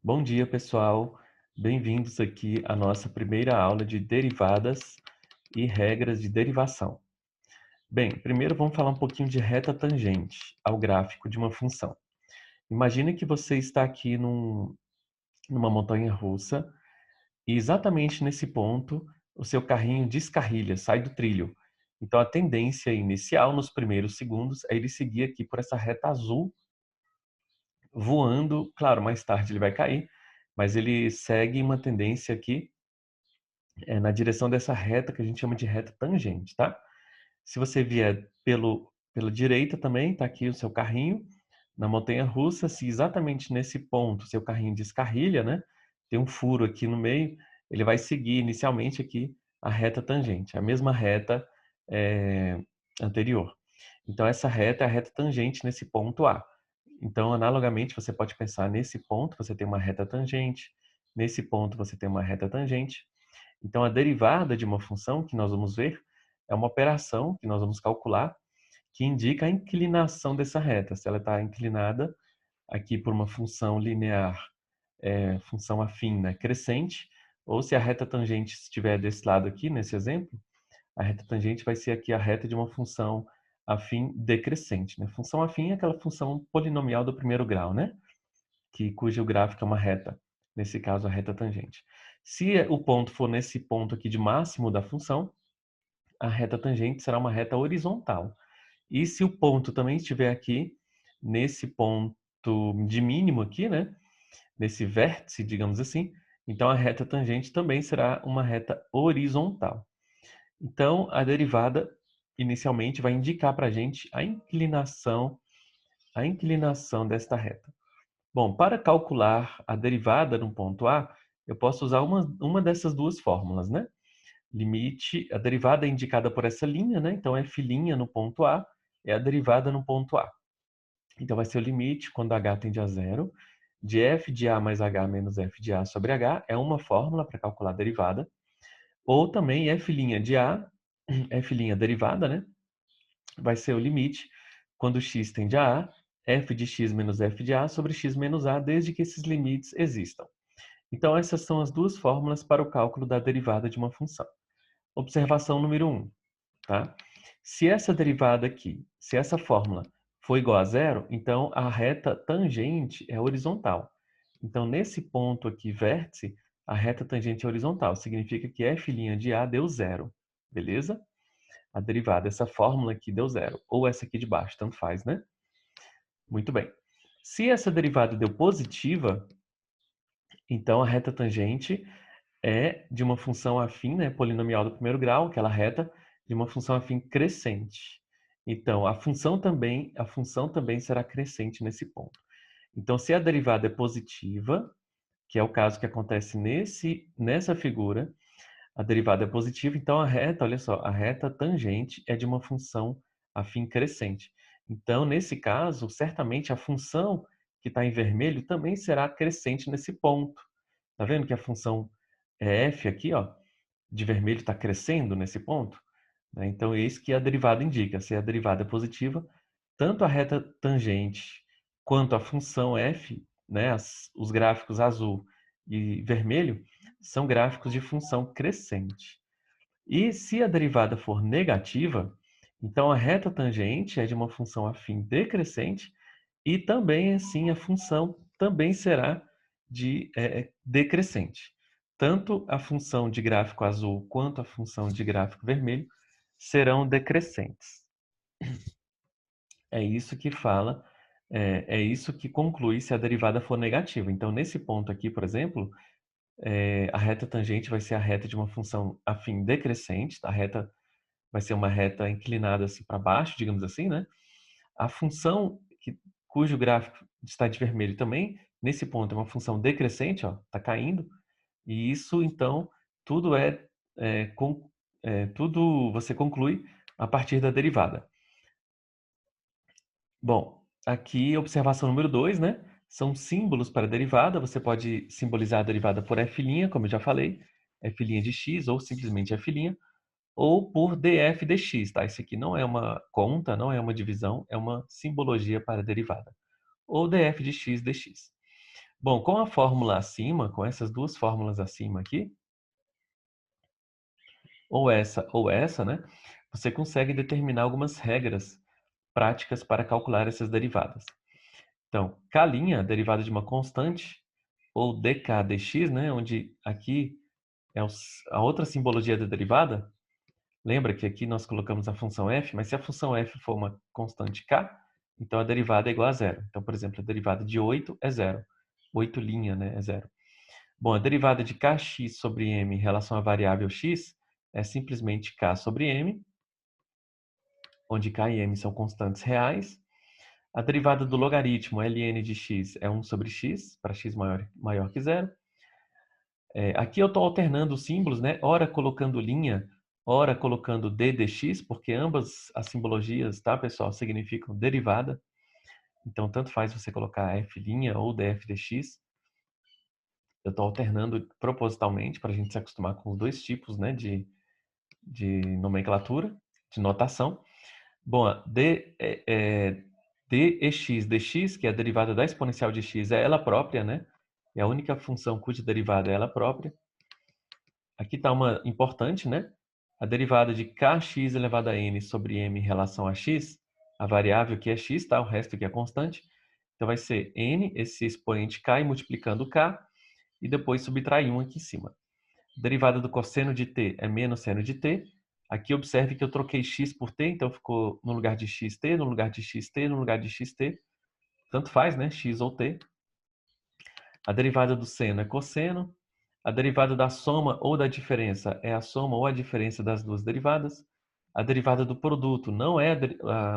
Bom dia, pessoal. Bem-vindos aqui à nossa primeira aula de derivadas e regras de derivação. Bem, primeiro vamos falar um pouquinho de reta tangente ao gráfico de uma função. Imagine que você está aqui numa montanha russa e exatamente nesse ponto o seu carrinho descarrilha, sai do trilho. Então a tendência inicial nos primeiros segundos é ele seguir aqui por essa reta azul voando. Claro, mais tarde ele vai cair, mas ele segue uma tendência aqui na direção dessa reta que a gente chama de reta tangente, tá? Se você vier pela direita também, tá aqui o seu carrinho na montanha-russa. Se exatamente nesse ponto seu carrinho descarrilha, né? Tem um furo aqui no meio, ele vai seguir inicialmente aqui a reta tangente, a mesma reta é, anterior. Então essa reta é a reta tangente nesse ponto A. Então, analogamente, você pode pensar nesse ponto, você tem uma reta tangente, nesse ponto você tem uma reta tangente. Então, a derivada de uma função que nós vamos ver é uma operação que nós vamos calcular que indica a inclinação dessa reta. Se ela está inclinada aqui por uma função linear, função afim, né, crescente, ou se a reta tangente estiver desse lado aqui, nesse exemplo, a reta tangente vai ser aqui a reta de uma função afim decrescente, né? Função afim é aquela função polinomial do primeiro grau, né? Cujo gráfico é uma reta, nesse caso a reta tangente. Se o ponto for nesse ponto aqui de máximo da função, a reta tangente será uma reta horizontal. E se o ponto também estiver aqui, nesse ponto de mínimo aqui, né? Nesse vértice, digamos assim, então a reta tangente também será uma reta horizontal. Então, a derivada inicialmente vai indicar para a gente a inclinação desta reta. Bom, para calcular a derivada no ponto A, eu posso usar uma dessas duas fórmulas, né? Limite, a derivada é indicada por essa linha, né? Então, f' no ponto A é a derivada no ponto A. Então, vai ser o limite, quando h tende a zero, de f de a mais h menos f de a sobre h, é uma fórmula para calcular a derivada. Ou também f' de a, f' derivada, né? Vai ser o limite, quando x tende a f de x menos f de a sobre x menos a, desde que esses limites existam. Então, essas são as duas fórmulas para o cálculo da derivada de uma função. Observação número 1, tá? Se essa derivada aqui, se essa fórmula for igual a zero, então a reta tangente é horizontal. Então, nesse ponto aqui, vértice, a reta tangente é horizontal. Significa que f' de a deu zero, beleza? A derivada, essa fórmula aqui deu zero. Ou essa aqui de baixo, tanto faz, né? Muito bem. Se essa derivada deu positiva, então a reta tangente é de uma função afim, né, polinomial do primeiro grau, aquela reta de uma função afim crescente. Então, a função também será crescente nesse ponto. Então, se a derivada é positiva, que é o caso que acontece nessa figura, a derivada é positiva, então a reta, olha só, a reta tangente é de uma função afim crescente. Então, nesse caso, certamente a função que está em vermelho também será crescente nesse ponto. Tá vendo que a função f aqui, ó, de vermelho está crescendo nesse ponto? Né? Então, é isso que a derivada indica. Se a derivada é positiva, tanto a reta tangente quanto a função f, né, os gráficos azul e vermelho, são gráficos de função crescente. E se a derivada for negativa, então a reta tangente é de uma função afim decrescente e também, assim, a função também será decrescente. Tanto a função de gráfico azul quanto a função de gráfico vermelho serão decrescentes. É isso que fala, é isso que conclui se a derivada for negativa. Então, nesse ponto aqui, por exemplo, a reta tangente vai ser a reta de uma função afim decrescente, a reta vai ser uma reta inclinada assim para baixo, digamos assim, né? A função cujo gráfico está de vermelho também, nesse ponto é uma função decrescente, ó, está caindo, e isso então tudo tudo você conclui a partir da derivada. Bom, aqui observação número 2, né? São símbolos para a derivada. Você pode simbolizar a derivada por f', como eu já falei, f' de x ou simplesmente f', ou por df dx, tá? Isso aqui não é uma conta, não é uma divisão, é uma simbologia para a derivada. Ou df de x dx. Bom, com a fórmula acima, com essas duas fórmulas acima aqui, ou essa, né? Você consegue determinar algumas regras práticas para calcular essas derivadas. Então, K', a derivada de uma constante, ou dk dx, né? Onde aqui é a outra simbologia da derivada. Lembra que aqui nós colocamos a função f, mas se a função f for uma constante k, então a derivada é igual a zero. Então, por exemplo, a derivada de 8 é zero. 8', né, é zero. Bom, a derivada de kx sobre m em relação à variável x é simplesmente k sobre m, onde k e m são constantes reais. A derivada do logaritmo ln de x é 1 sobre x, para x maior que zero. Aqui eu estou alternando os símbolos, né? Ora colocando linha, ora colocando d dx, porque ambas as simbologias, tá, pessoal, significam derivada. Então, tanto faz você colocar f' ou df dx. Eu estou alternando propositalmente para a gente se acostumar com os dois tipos, né, de nomenclatura, de notação. Bom, dx dx, que é a derivada da exponencial de x, é ela própria, né? É a única função cuja derivada é ela própria. Aqui está uma importante, né? A derivada de kx elevado a n sobre m em relação a x, a variável que é x, tá? O resto aqui é constante. Então vai ser n, esse expoente k, multiplicando k, e depois subtrai 1 aqui em cima. Derivada do cosseno de t é menos seno de t. Aqui observe que eu troquei x por t, então ficou no lugar de xt, no lugar de xt, no lugar de xt. Tanto faz, né? X ou t. A derivada do seno é cosseno. A derivada da soma ou da diferença é a soma ou a diferença das duas derivadas. A derivada do produto não é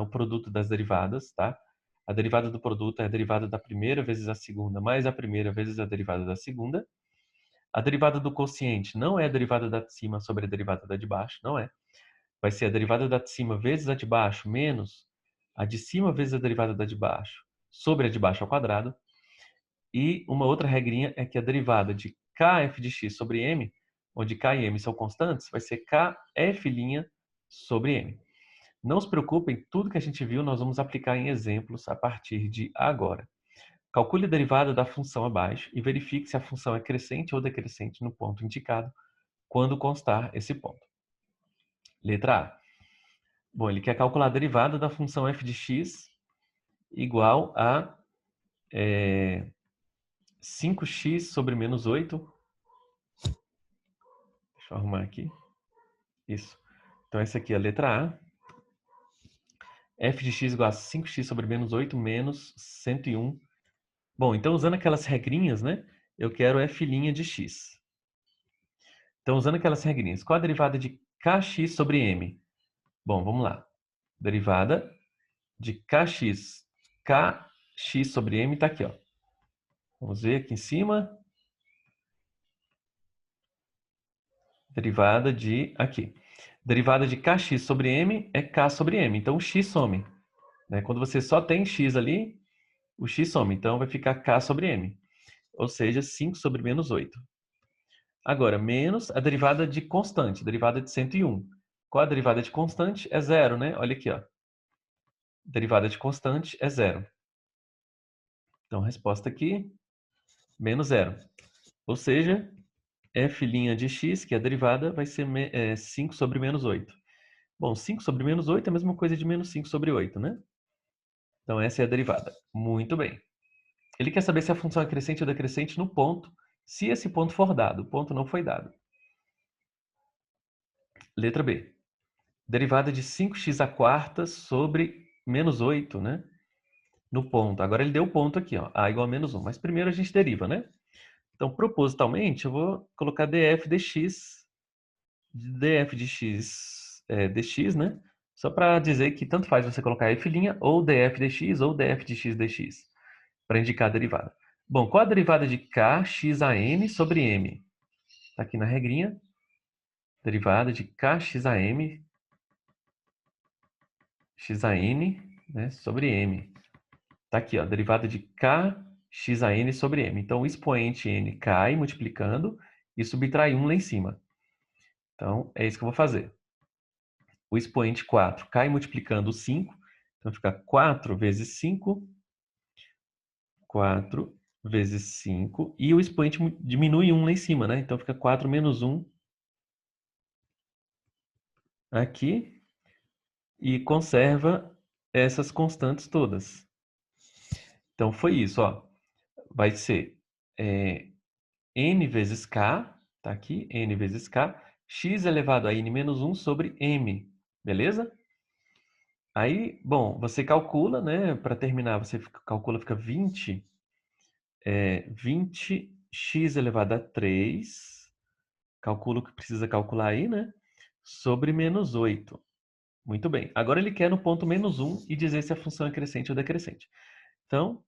o produto das derivadas, tá? A derivada do produto é a derivada da primeira vezes a segunda mais a primeira vezes a derivada da segunda. A derivada do quociente não é a derivada da de cima sobre a derivada da de baixo, não é. Vai ser a derivada da de cima vezes a de baixo menos a de cima vezes a derivada da de baixo sobre a de baixo ao quadrado. E uma outra regrinha é que a derivada de kf de x sobre m, onde k e m são constantes, vai ser kf' sobre m. Não se preocupem, tudo que a gente viu nós vamos aplicar em exemplos a partir de agora. Calcule a derivada da função abaixo e verifique se a função é crescente ou decrescente no ponto indicado, quando constar esse ponto. Letra A. Bom, ele quer calcular a derivada da função f de x igual a 5x sobre menos 8. Deixa eu arrumar aqui. Isso. Então, essa aqui é a letra A. F de x igual a 5x sobre menos 8 menos 101. Bom, então usando aquelas regrinhas, né? Eu quero f' de x. Então, usando aquelas regrinhas. Qual a derivada de kx sobre m? Bom, vamos lá. Derivada de kx. Kx sobre m está aqui, ó. Vamos ver aqui em cima. Derivada de... Aqui. Derivada de kx sobre m é k sobre m. Então, o x some. Né? Quando você só tem x ali, o x some. Então, vai ficar k sobre m. Ou seja, 5 sobre menos 8. Agora, menos a derivada de constante, derivada de 101. Qual a derivada de constante? É zero, né? Olha aqui, ó. Derivada de constante é zero. Então, a resposta aqui, menos zero. Ou seja, f' de x, que é a derivada, vai ser 5 sobre menos 8. Bom, 5 sobre menos 8 é a mesma coisa de menos 5 sobre 8, né? Então, essa é a derivada. Muito bem. Ele quer saber se a função é crescente ou decrescente no ponto, se esse ponto for dado. O ponto não foi dado. Letra B. Derivada de 5x à quarta sobre menos 8, né? No ponto. Agora ele deu o ponto aqui, ó. A igual a menos 1. Mas primeiro a gente deriva, né? Então, propositalmente, eu vou colocar df dx, df de x, dx, né? Só para dizer que tanto faz você colocar f' ou df dx ou df de x dx, para indicar a derivada. Bom, qual a derivada de k x a n sobre m? Está aqui na regrinha. Derivada de k x a m x a n, né, sobre m. Está aqui, ó, derivada de k x a n sobre m. Então, o expoente n cai multiplicando e subtrai 1 lá em cima. Então, é isso que eu vou fazer. O expoente 4 cai multiplicando 5. Então, fica 4 vezes 5. 4 vezes 5. E o expoente diminui 1 lá em cima, né? Então fica 4 menos 1 aqui. E conserva essas constantes todas. Então foi isso, ó. Vai ser n vezes k, tá aqui, n vezes k, x elevado a n menos 1 sobre m, beleza? Aí, bom, você calcula, né? Para terminar, você calcula, fica 20x elevado a 3, calcula o que precisa calcular aí, né? Sobre menos 8. Muito bem. Agora ele quer no ponto menos 1 e dizer se a função é crescente ou decrescente. Então,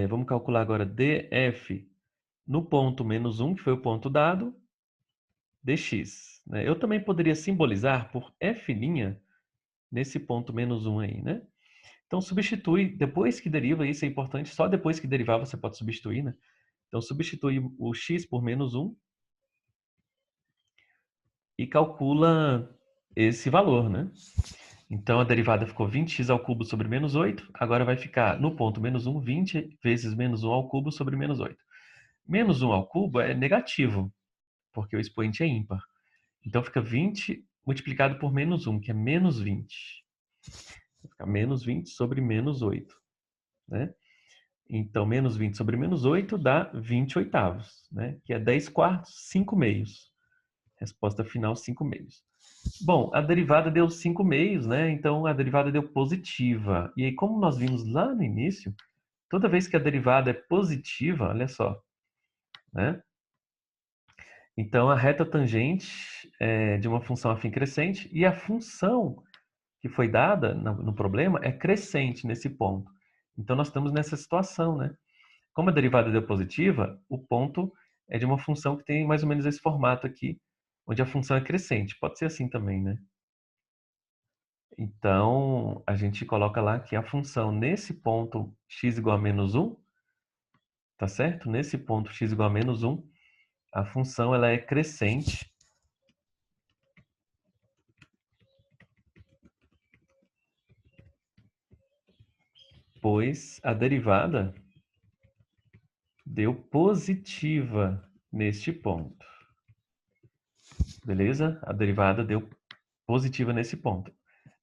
vamos calcular agora df no ponto menos 1, que foi o ponto dado, dx. Né? Eu também poderia simbolizar por f' nesse ponto menos 1 aí, né? Então, substitui, depois que deriva, isso é importante, só depois que derivar você pode substituir, né? Então, substitui o x por menos 1 e calcula esse valor, né? Então, a derivada ficou 20x ao cubo sobre menos 8, agora vai ficar no ponto menos 1, 20 vezes menos 1 ao cubo sobre menos 8. Menos 1 ao cubo é negativo, porque o expoente é ímpar. Então, fica 20 multiplicado por menos 1, que é menos 20. Fica menos 20 sobre menos 8, né? Então, menos 20 sobre menos 8 dá 20 oitavos, né? Que é 10 quartos, 5 meios. Resposta final, 5 meios. Bom, a derivada deu 5 meios, né? Então, a derivada deu positiva. E aí, como nós vimos lá no início, toda vez que a derivada é positiva, olha só, né? Então, a reta tangente de uma função afim crescente e a função que foi dada no problema é crescente nesse ponto. Então, nós estamos nessa situação, né? Como a derivada deu positiva, o ponto é de uma função que tem mais ou menos esse formato aqui, onde a função é crescente. Pode ser assim também, né? Então, a gente coloca lá que a função nesse ponto x igual a menos 1, tá certo? Nesse ponto x igual a menos 1, a função ela é crescente, pois a derivada deu positiva neste ponto. Beleza? A derivada deu positiva nesse ponto.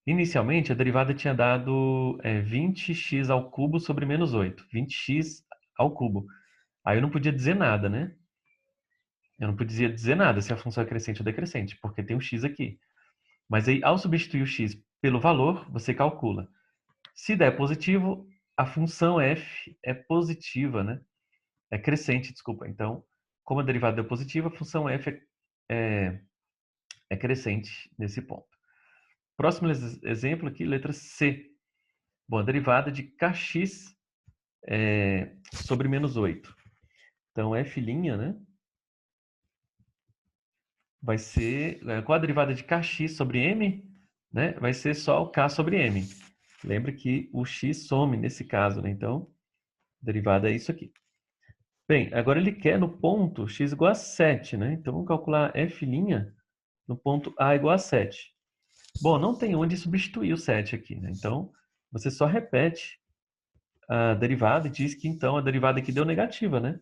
Inicialmente, a derivada tinha dado 20x ao cubo sobre menos 8. 20x ao cubo. Aí eu não podia dizer nada, né? Eu não podia dizer nada se a função é crescente ou decrescente, porque tem um x aqui. Mas aí, ao substituir o x pelo valor, você calcula. Se der positivo, a função f é positiva, né? É crescente, desculpa. Então, como a derivada é positiva, a função f é crescente nesse ponto. Próximo exemplo aqui, letra C. Bom, a derivada de kx sobre menos 8. Então, f', né? Vai ser... Qual a derivada de kx sobre m? Né? Vai ser só o k sobre m. Lembra que o x some nesse caso, né? Então, a derivada é isso aqui. Bem, agora ele quer no ponto x igual a 7, né? Então, vamos calcular f' no ponto a igual a 7. Bom, não tem onde substituir o 7 aqui, né? Então, você só repete a derivada e diz que, então, a derivada aqui deu negativa, né?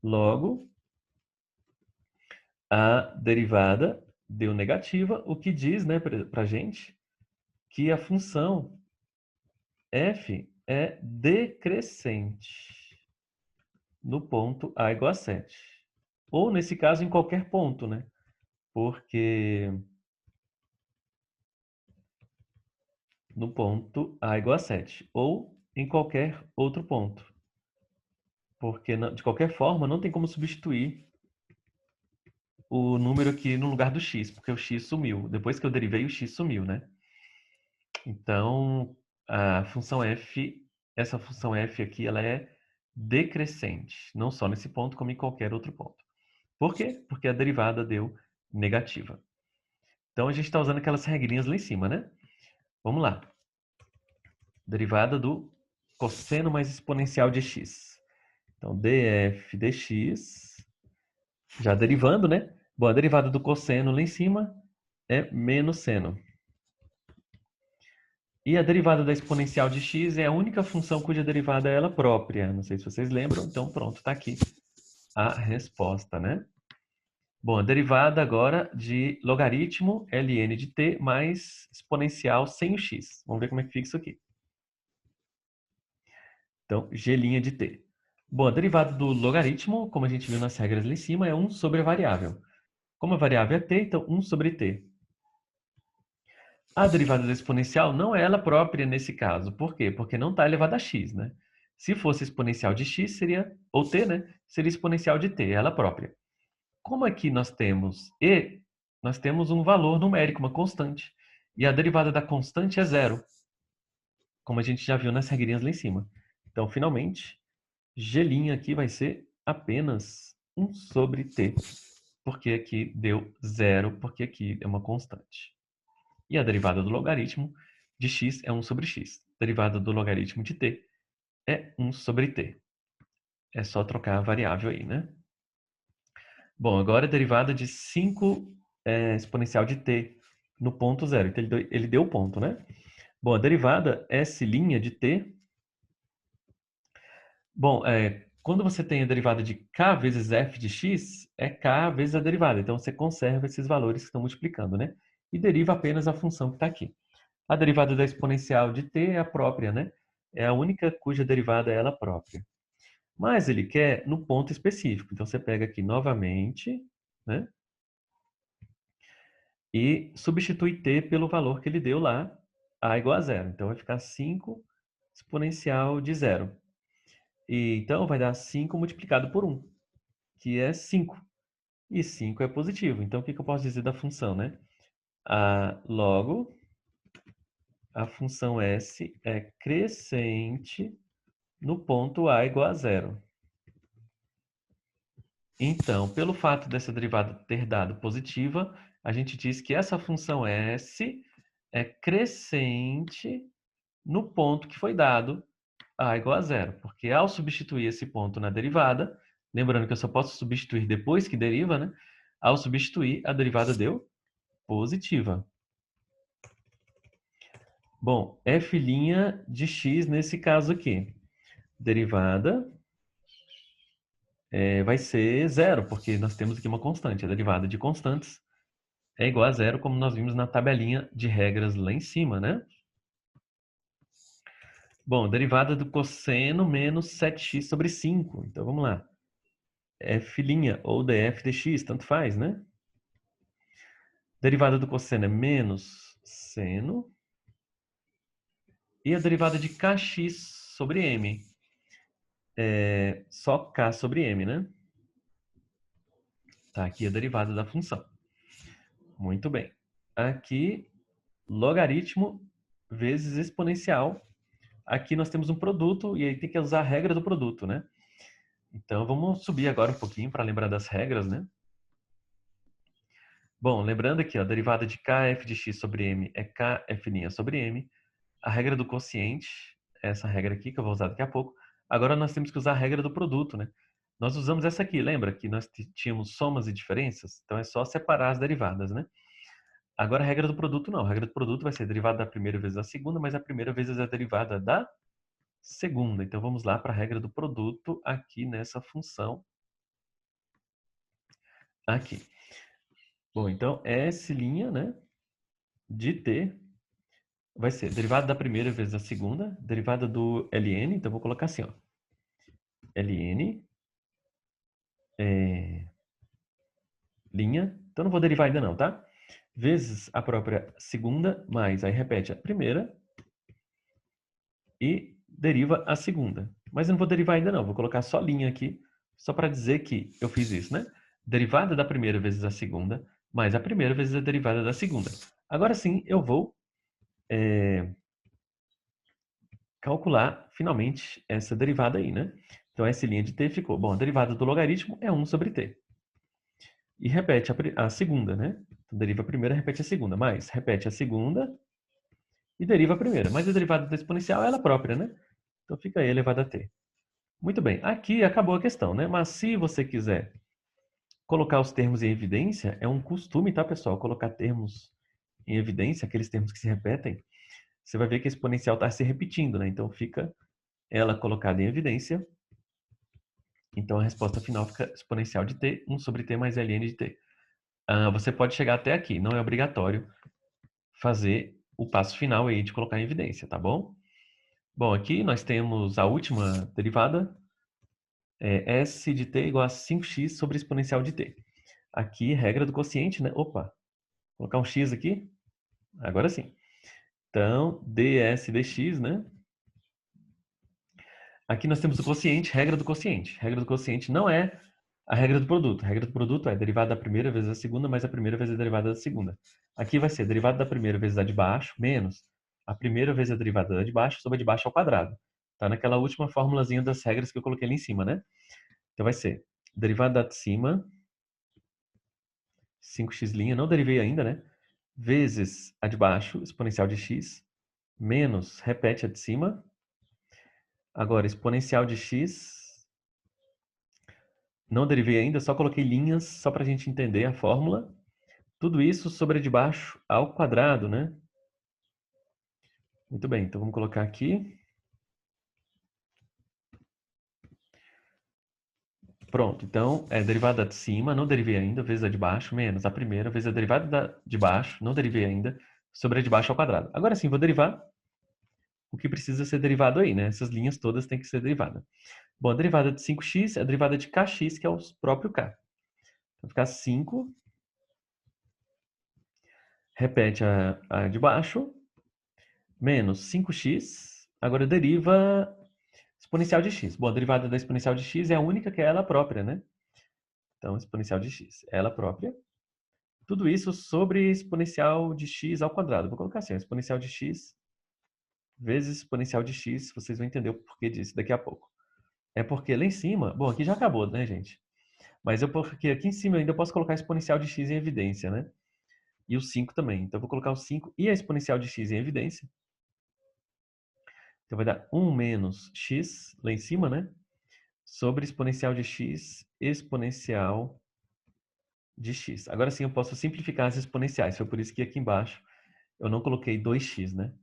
Logo, a derivada deu negativa, o que diz, né, para a gente que a função f é decrescente no ponto a igual a 7. Ou, nesse caso, em qualquer ponto, né? Porque no ponto a igual a 7. Ou em qualquer outro ponto. Porque, de qualquer forma, não tem como substituir o número aqui no lugar do x, porque o x sumiu. Depois que eu derivei, o x sumiu, né? Então, a função f, essa função f aqui, ela é decrescente, não só nesse ponto, como em qualquer outro ponto. Por quê? Porque a derivada deu negativa. Então, a gente está usando aquelas regrinhas lá em cima, né? Vamos lá. Derivada do cosseno mais exponencial de x. Então, df dx, já derivando, né? Bom, a derivada do cosseno lá em cima é menos seno. E a derivada da exponencial de x é a única função cuja derivada é ela própria. Não sei se vocês lembram, então pronto, está aqui a resposta, né? Bom, a derivada agora de logaritmo ln de t mais exponencial sem o x. Vamos ver como é que fica isso aqui. Então, g' de t. Bom, a derivada do logaritmo, como a gente viu nas regras lá em cima, é 1 sobre a variável. Como a variável é t, então 1 sobre t. A derivada da exponencial não é ela própria nesse caso. Por quê? Porque não está elevada a x, né? Se fosse exponencial de x, seria, ou t, né? Seria exponencial de t, ela própria. Como aqui nós temos e, nós temos um valor numérico, uma constante. E a derivada da constante é zero, como a gente já viu nas regrinhas lá em cima. Então, finalmente, g' aqui vai ser apenas 1 sobre t, porque aqui deu zero, porque aqui é uma constante. E a derivada do logaritmo de x é 1 sobre x. A derivada do logaritmo de t é 1 sobre t. É só trocar a variável aí, né? Bom, agora a derivada de 5 exponencial de t no ponto zero. Então, ele deu o ponto, né? Bom, a derivada S' de t. Bom, quando você tem a derivada de k vezes f de x, é k vezes a derivada. Então, você conserva esses valores que estão multiplicando, né? E deriva apenas a função que está aqui. A derivada da exponencial de t é a própria, né? É a única cuja derivada é ela própria. Mas ele quer no ponto específico. Então, você pega aqui novamente, né? E substitui t pelo valor que ele deu lá, a igual a zero. Então, vai ficar 5 exponencial de zero. E, então, vai dar 5 multiplicado por 1, que é 5. E 5 é positivo. Então, o que eu posso dizer da função, né? Logo, a função s é crescente no ponto a igual a zero. Então, pelo fato dessa derivada ter dado positiva, a gente diz que essa função s é crescente no ponto que foi dado a igual a zero. Porque ao substituir esse ponto na derivada, lembrando que eu só posso substituir depois que deriva, né? Ao substituir, a derivada deu positiva. Bom, f' de x nesse caso aqui. Derivada vai ser zero, porque nós temos aqui uma constante. A derivada de constantes é igual a zero, como nós vimos na tabelinha de regras lá em cima, né? Bom, derivada do cosseno menos 7x sobre 5. Então, vamos lá. F' ou df de x, tanto faz, né? Derivada do cosseno é menos seno. E a derivada de kx sobre m. É só k sobre m, né? Tá aqui a derivada da função. Muito bem. Aqui, logaritmo vezes exponencial. Aqui nós temos um produto e aí tem que usar a regra do produto, né? Então, vamos subir agora um pouquinho para lembrar das regras, né? Bom, lembrando aqui, ó, a derivada de kf de x sobre m é kf' sobre m. A regra do quociente, essa regra aqui que eu vou usar daqui a pouco. Agora nós temos que usar a regra do produto, né? Nós usamos essa aqui, lembra que nós tínhamos somas e diferenças? Então é só separar as derivadas, né? Agora a regra do produto não. A regra do produto vai ser a derivada da primeira vezes da segunda, mas a primeira vezes a derivada da segunda. Então vamos lá para a regra do produto aqui nessa função aqui. Bom, então S', né, de t vai ser derivada da primeira vezes da segunda, derivada do ln, então vou colocar assim, ó. ln linha, então não vou derivar ainda não, tá? Vezes a própria segunda, mais, aí repete a primeira e deriva a segunda. Mas eu não vou derivar ainda não, vou colocar só linha aqui, só para dizer que eu fiz isso, né? Derivada da primeira vezes a segunda, mais a primeira vezes a derivada da segunda. Agora sim, eu vou calcular, finalmente, essa derivada aí, né? Então, S' de t ficou, bom, a derivada do logaritmo é 1 sobre t. E repete a segunda, né? Então, deriva a primeira, repete a segunda, mais repete a segunda e deriva a primeira. Mas a derivada da exponencial é ela própria, né? Então, fica aí elevado a t. Muito bem, aqui acabou a questão, né? Mas se você quiser colocar os termos em evidência, é um costume, tá, pessoal? Colocar termos em evidência, aqueles termos que se repetem. você vai ver que a exponencial está se repetindo, né? Então fica ela colocada em evidência. Então a resposta final fica exponencial de t, 1 sobre t mais ln de t. Você pode chegar até aqui, não é obrigatório fazer o passo final aí de colocar em evidência, tá bom? Bom, aqui nós temos a última derivada, s de t igual a 5x sobre exponencial de t. Aqui, regra do quociente, né? Opa, vou colocar um x aqui, agora sim. Então, ds dx, né? Aqui nós temos o quociente, regra do quociente. Regra do quociente não é a regra do produto. A regra do produto é derivada da primeira vezes a segunda, mais a primeira vezes a derivada da segunda. Aqui vai ser derivada da primeira vezes a de baixo, menos a primeira vezes a derivada da de baixo, sobre a de baixo ao quadrado. Tá naquela última formulazinha das regras que eu coloquei ali em cima, né? Então vai ser derivada da de cima, 5x', não derivei ainda, né? Vezes a de baixo, exponencial de x, menos, repete a de cima. Agora, exponencial de x, não derivei ainda, só coloquei linhas só para a gente entender a fórmula. Tudo isso sobre a de baixo ao quadrado, né? Muito bem, então vamos colocar aqui. Pronto, então é derivada de cima, não derivei ainda, vezes a de baixo, menos a primeira, vezes a derivada de baixo, não derivei ainda, sobre a de baixo ao quadrado. Agora sim, vou derivar o que precisa ser derivado aí, né? Essas linhas todas têm que ser derivadas. Bom, a derivada de 5x é a derivada de kx, que é o próprio k. Vai ficar 5, repete a de baixo, menos 5x, agora deriva exponencial de x. Bom, a derivada da exponencial de x é a única que é ela própria, né? Então, exponencial de x, ela própria. Tudo isso sobre exponencial de x ao quadrado. Vou colocar assim, exponencial de x vezes exponencial de x. Vocês vão entender o porquê disso daqui a pouco. É porque lá em cima... Bom, aqui já acabou, né, gente? Mas porque aqui em cima eu ainda posso colocar exponencial de x em evidência, né? E o 5 também. Então, eu vou colocar o 5 e a exponencial de x em evidência. Então, vai dar 1 menos x lá em cima, né? Sobre exponencial de x, exponencial de x. Agora sim eu posso simplificar as exponenciais. Foi por isso que aqui embaixo eu não coloquei 2x, né?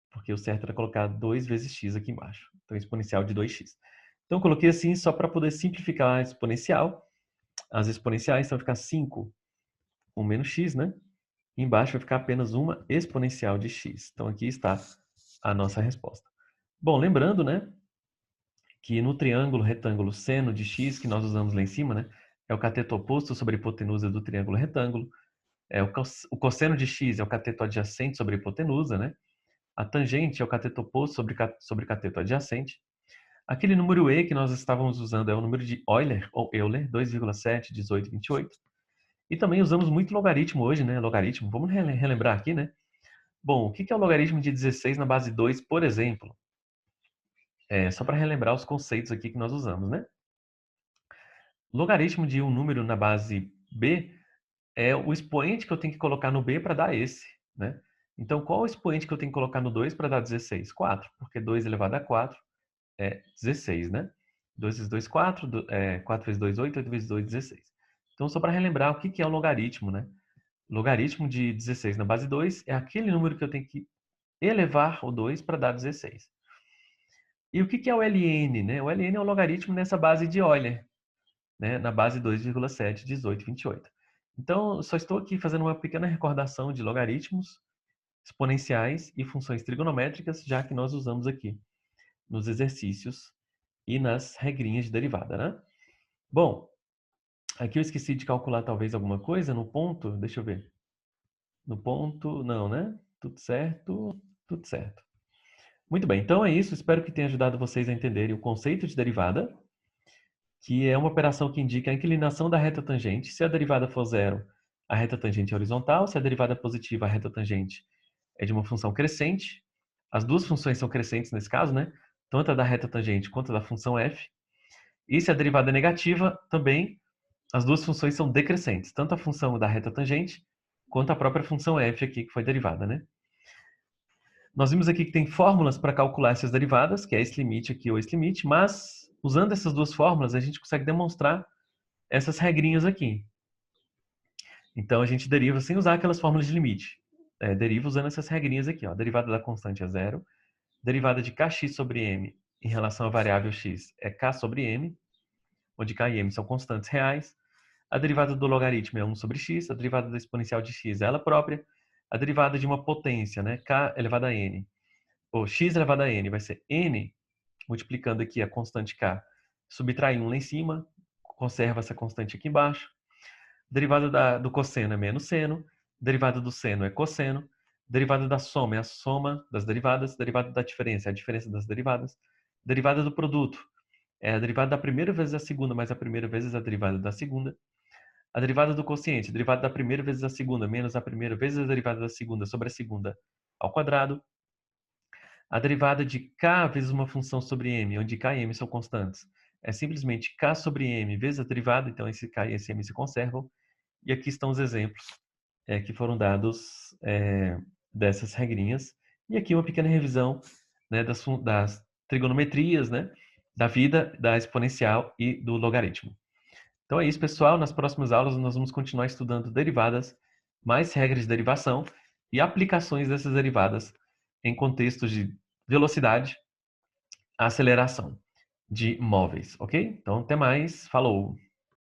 Porque o certo era colocar 2 vezes x aqui embaixo. Então, exponencial de 2x. Então, eu coloquei assim só para poder simplificar a exponencial. As exponenciais, então vai ficar 5, 1 menos x, né? E embaixo vai ficar apenas uma exponencial de x. Então, aqui está a nossa resposta. Bom, lembrando, né, que no triângulo retângulo seno de x, que nós usamos lá em cima, né, é o cateto oposto sobre a hipotenusa do triângulo retângulo. O cosseno de x é o cateto adjacente sobre a hipotenusa, né? A tangente é o cateto oposto sobre cateto adjacente. Aquele número e que nós estávamos usando é o número de Euler, ou Euler, 2,7, 18, 28. E também usamos muito logaritmo hoje, né? Logaritmo, vamos relembrar aqui, né? Bom, o que é o logaritmo de 16 na base 2, por exemplo? Só para relembrar os conceitos aqui que nós usamos, né? Logaritmo de um número na base b é o expoente que eu tenho que colocar no b para dar esse, né? Então, qual o expoente que eu tenho que colocar no 2 para dar 16? 4, porque 2 elevado a 4 é 16, né? 2 vezes 2, 4, 4 vezes 2, 8, 8 vezes 2, 16. Então, só para relembrar o que é o logaritmo, né? Logaritmo de 16 na base 2 é aquele número que eu tenho que elevar o 2 para dar 16. E o que é o ln, né? O ln é o logaritmo nessa base de Euler, né? Na base 2,7, 18, 28. Então, só estou aqui fazendo uma pequena recordação de logaritmos, exponenciais e funções trigonométricas, já que nós usamos aqui nos exercícios e nas regrinhas de derivada, né? Bom, aqui eu esqueci de calcular talvez alguma coisa no ponto, deixa eu ver. No ponto, não, né? Tudo certo, tudo certo. Muito bem, então é isso. Espero que tenha ajudado vocês a entenderem o conceito de derivada, que é uma operação que indica a inclinação da reta tangente. Se a derivada for zero, a reta tangente é horizontal. Se a derivada é positiva, a reta tangente é de uma função crescente. As duas funções são crescentes nesse caso, né? Tanto a da reta tangente quanto a da função f. E se a derivada é negativa, também as duas funções são decrescentes. Tanto a função da reta tangente quanto a própria função f aqui que foi derivada, né? Nós vimos aqui que tem fórmulas para calcular essas derivadas, que é esse limite aqui ou esse limite, mas usando essas duas fórmulas a gente consegue demonstrar essas regrinhas aqui. Então a gente deriva sem usar aquelas fórmulas de limite. deriva usando essas regrinhas aqui. Ó. A derivada da constante é zero. Derivada de kx sobre m em relação à variável x é k sobre m, onde k e m são constantes reais. A derivada do logaritmo é 1 sobre x. A derivada da exponencial de x é ela própria. A derivada de uma potência, né, k elevado a n, ou x elevado a n, vai ser n, multiplicando aqui a constante k, subtrai 1 lá em cima, conserva essa constante aqui embaixo. Derivada do cosseno é menos seno. Derivada do seno é cosseno. Derivada da soma é a soma das derivadas. Derivada da diferença é a diferença das derivadas. Derivada do produto é a derivada da primeira vezes a segunda mais a primeira vezes a derivada da segunda. A derivada do quociente, a derivada da primeira vezes a segunda menos a primeira vezes a derivada da segunda sobre a segunda ao quadrado. A derivada de k vezes uma função sobre m, onde k e m são constantes, é simplesmente k sobre m vezes a derivada, então esse k e esse m se conservam. E aqui estão os exemplos que foram dados dessas regrinhas. E aqui uma pequena revisão, né, das trigonometrias, né, da vida, da exponencial e do logaritmo. Então é isso, pessoal. Nas próximas aulas nós vamos continuar estudando derivadas, mais regras de derivação e aplicações dessas derivadas em contextos de velocidade, aceleração de móveis, ok? Então até mais, falou!